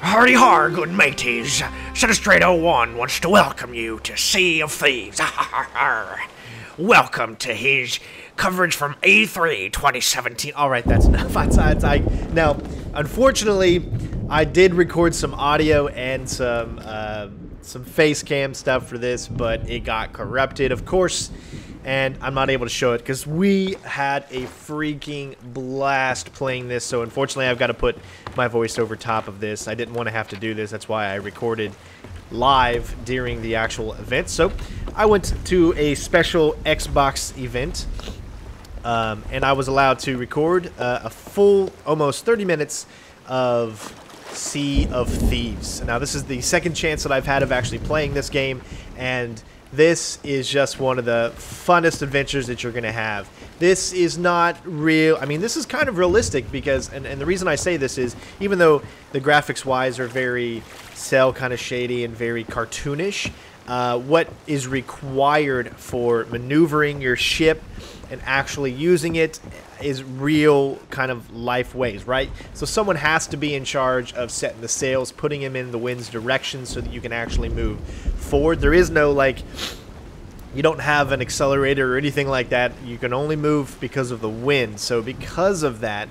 Hardy har, good mateys. CenterStrain01 wants to welcome you to Sea of Thieves. Welcome to his coverage from E3 2017. All right, that's enough. Now, unfortunately, I did record some audio and some face cam stuff for this, but it got corrupted, of course, and I'm not able to show it because we had a freaking blast playing this. So unfortunately, I've got to put my voice over top of this. I didn't want to have to do this. That's why I recorded live during the actual event. So I went to a special Xbox event, and I was allowed to record a full, almost 30 minutes of Sea of Thieves. Now, this is the second chance that I've had of actually playing this game, and this is just one of the funnest adventures that you're going to have. This is not real. I mean, this is kind of realistic because, and the reason I say this is, even though the graphics-wise are very cel kind of shady and very cartoonish, what is required for maneuvering your ship and actually using it is real kind of life ways, right? So someone has to be in charge of setting the sails, putting them in the wind's direction so that you can actually move forward. There is no, like, you don't have an accelerator or anything like that. You can only move because of the wind. So because of that,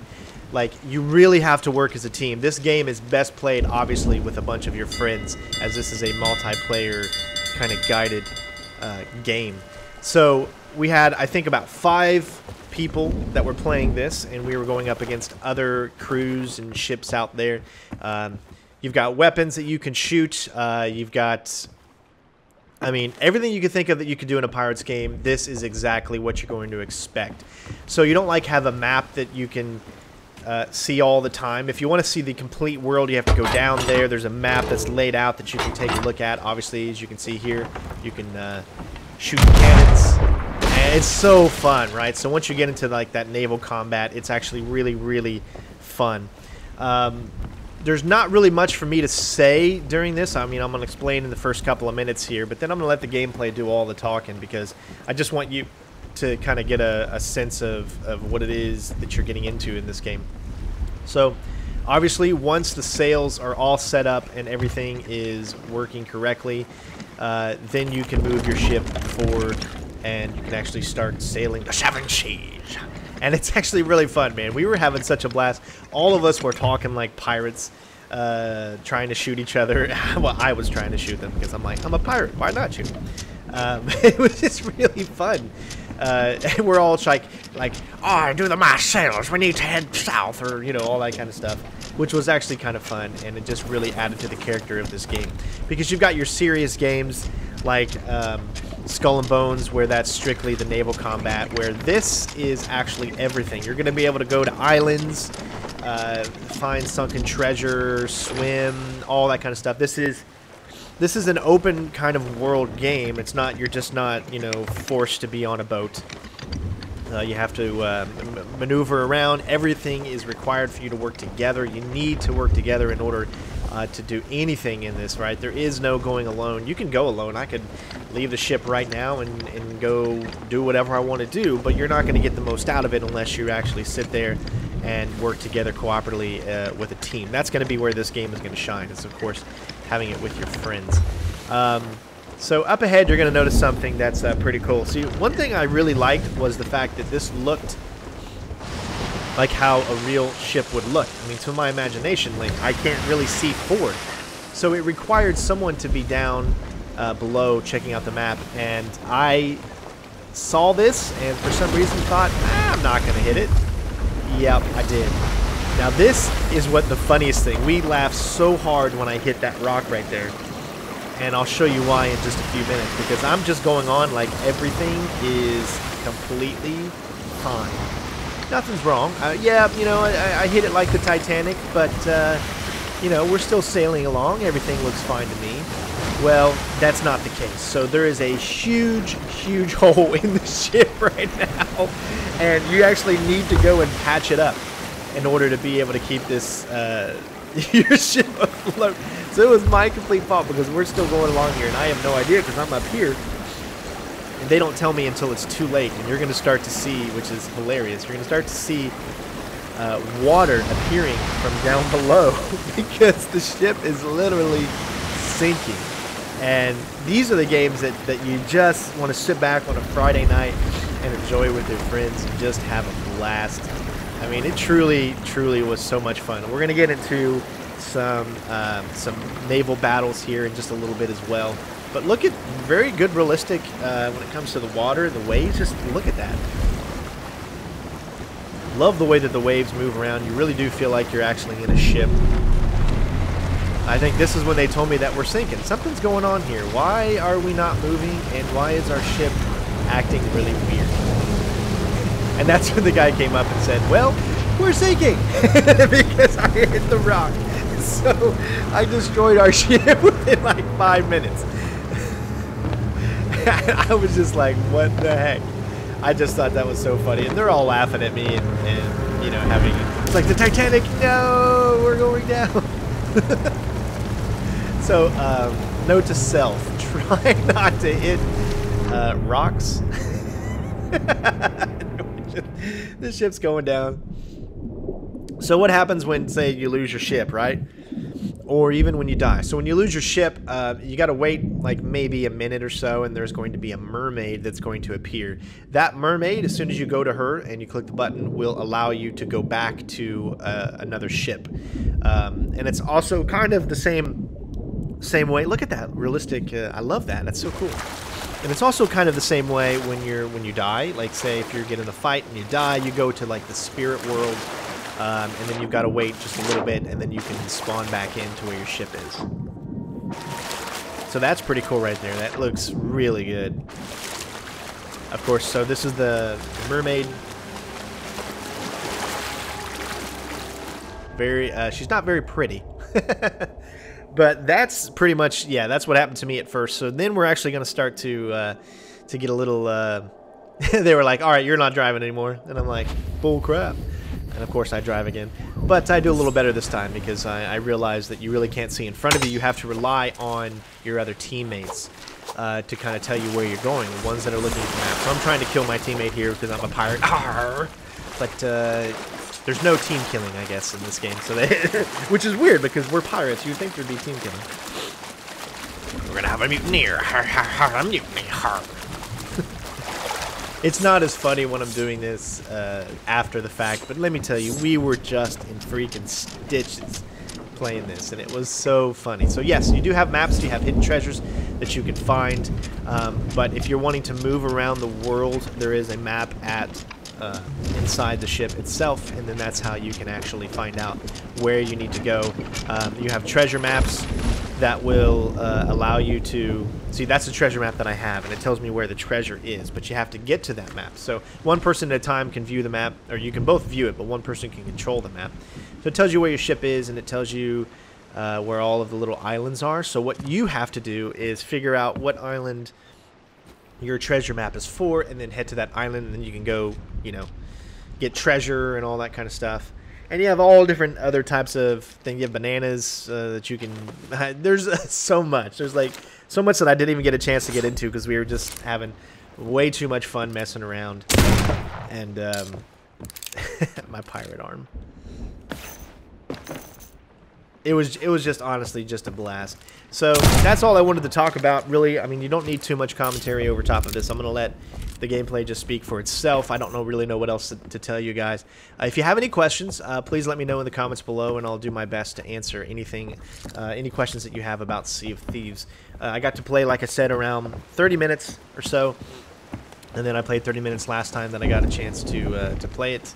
like, you really have to work as a team. This game is best played, obviously, with a bunch of your friends, as this is a multiplayer kind of guided game. So we had, I think, about 5 people that were playing this, and we were going up against other crews and ships out there. You've got weapons that you can shoot. You've got, I mean, everything you can think of that you can do in a Pirates game, this is exactly what you're going to expect. So you don't, like, have a map that you can see all the time. If you want to see the complete world, you have to go down there. There's a map that's laid out that you can take a look at. Obviously, as you can see here, you can shoot cannons. And it's so fun, right? So once you get into, like, that naval combat, it's actually really, really fun. There's not really much for me to say during this. I mean, I'm going to explain in the first couple of minutes here, but then I'm going to let the gameplay do all the talking because I just want you to kind of get a sense of what it is that you're getting into in this game. So obviously, once the sails are all set up and everything is working correctly, then you can move your ship forward and you can actually start sailing the 7 seas. And it's actually really fun, man. We were having such a blast. All of us were talking like pirates, trying to shoot each other. Well, I was trying to shoot them because I'm like, I'm a pirate. Why not shoot them? It was just really fun. And we're all like, oh, do the mast sails. We need to head south, or, you know, all that kind of stuff, which was actually kind of fun, and it just really added to the character of this game. Because you've got your serious games like Skull and Bones, where that's strictly the naval combat, where this is actually everything. You're going to be able to go to islands, find sunken treasure, swim, all that kind of stuff. This is an open kind of world game. It's not, you're just not, you know, forced to be on a boat. You have to maneuver around. Everything is required for you to work together. You need to work together in order to do anything in this, right? There is no going alone. You can go alone. I could leave the ship right now and go do whatever I want to do, but you're not going to get the most out of it unless you actually sit there and work together cooperatively with a team. That's going to be where this game is going to shine, is, of course, having it with your friends. So up ahead, you're going to notice something that's pretty cool. See, one thing I really liked was the fact that this looked like how a real ship would look. I mean, to my imagination, like, I can't really see forward. So it required someone to be down below checking out the map, and I saw this and for some reason thought, I'm not going to hit it. Yep, I did. Now this is what the funniest thing. We laughed so hard when I hit that rock right there. And I'll show you why in just a few minutes, because I'm just going on like everything is completely fine. Nothing's wrong. Yeah, you know, I hit it like the Titanic, but, you know, we're still sailing along. Everything looks fine to me. Well, that's not the case. So there is a huge, huge hole in the ship right now, and you actually need to go and patch it up in order to be able to keep this your ship afloat. So it was my complete fault because we're still going along here, and I have no idea because I'm up here. And they don't tell me until it's too late, and you're going to start to see, which is hilarious, you're going to start to see water appearing from down below because the ship is literally sinking. And these are the games that you just want to sit back on a Friday night and enjoy with your friends and just have a blast. I mean, it truly, truly was so much fun. We're going to get into some naval battles here in just a little bit as well. But look at very good realistic when it comes to the water, the waves. Just look at that. Love the way that the waves move around. You really do feel like you're actually in a ship. I think this is when they told me that we're sinking. Something's going on here. Why are we not moving, and why is our ship acting really weird? And that's when the guy came up and said, well, we're sinking because I hit the rock. So I destroyed our ship within like 5 minutes. I was just like, what the heck? I just thought that was so funny. And they're all laughing at me and you know, having, it's like the Titanic, no, we're going down. So, note to self, try not to hit rocks. The ship's going down. So what happens when, say, you lose your ship, right? Or even when you die. So when you lose your ship, you got to wait like maybe a minute or so, and there's going to be a mermaid that's going to appear. That mermaid, as soon as you go to her and you click the button, will allow you to go back to another ship. And it's also kind of the same way. Look at that realistic. I love that. That's so cool. And it's also kind of the same way when you die. Like, say if you're getting a fight and you die, you go to like the spirit world. And then you've got to wait just a little bit, and then you can spawn back into where your ship is. So that's pretty cool right there. That looks really good. Of course, so this is the mermaid. Very, she's not very pretty. But that's pretty much, yeah, that's what happened to me at first. So then we're actually going to start to get a little, they were like, all right, you're not driving anymore. And I'm like, bull crap. And of course I drive again. But I do a little better this time because I realize that you really can't see in front of you. You have to rely on your other teammates to kind of tell you where you're going. The ones that are looking at the map. So I'm trying to kill my teammate here because I'm a pirate. Arr! But there's no team killing, I guess, in this game. So which is weird because we're pirates. You'd think there'd be team killing. We're gonna have a mutineer. A mutiny. It's not as funny when I'm doing this after the fact, but let me tell you, we were just in freaking stitches playing this, and it was so funny. So yes, you do have maps, you have hidden treasures that you can find, but if you're wanting to move around the world, there is a map at inside the ship itself, and then that's how you can actually find out where you need to go. You have treasure maps that will allow you to see. That's the treasure map that I have, and it tells me where the treasure is, but you have to get to that map. So one person at a time can view the map, or you can both view it, but one person can control the map. So it tells you where your ship is, and it tells you where all of the little islands are. So what you have to do is figure out what island your treasure map is for, and then head to that island, and then you can go, you know, get treasure and all that kind of stuff. And you have all different other types of things. You have bananas that you can... There's so much. There's like so much that I didn't even get a chance to get into because we were just having way too much fun messing around. And my pirate arm. It was just honestly just a blast. So that's all I wanted to talk about, really. I mean, you don't need too much commentary over top of this. I'm going to let the gameplay just speak for itself. I don't really know what else to tell you guys. If you have any questions, please let me know in the comments below, and I'll do my best to answer anything, any questions that you have about Sea of Thieves. I got to play, like I said, around 30 minutes or so, and then I played 30 minutes last time that I got a chance to play it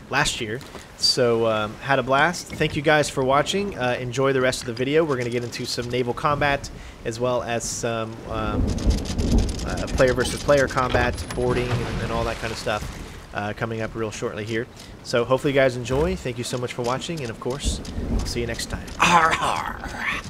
last year. So had a blast. Thank you guys for watching. Enjoy the rest of the video. We're going to get into some naval combat as well as some player versus player combat, boarding, and all that kind of stuff coming up real shortly here. So hopefully you guys enjoy. Thank you so much for watching, and of course, I'll see you next time. Arr, arr.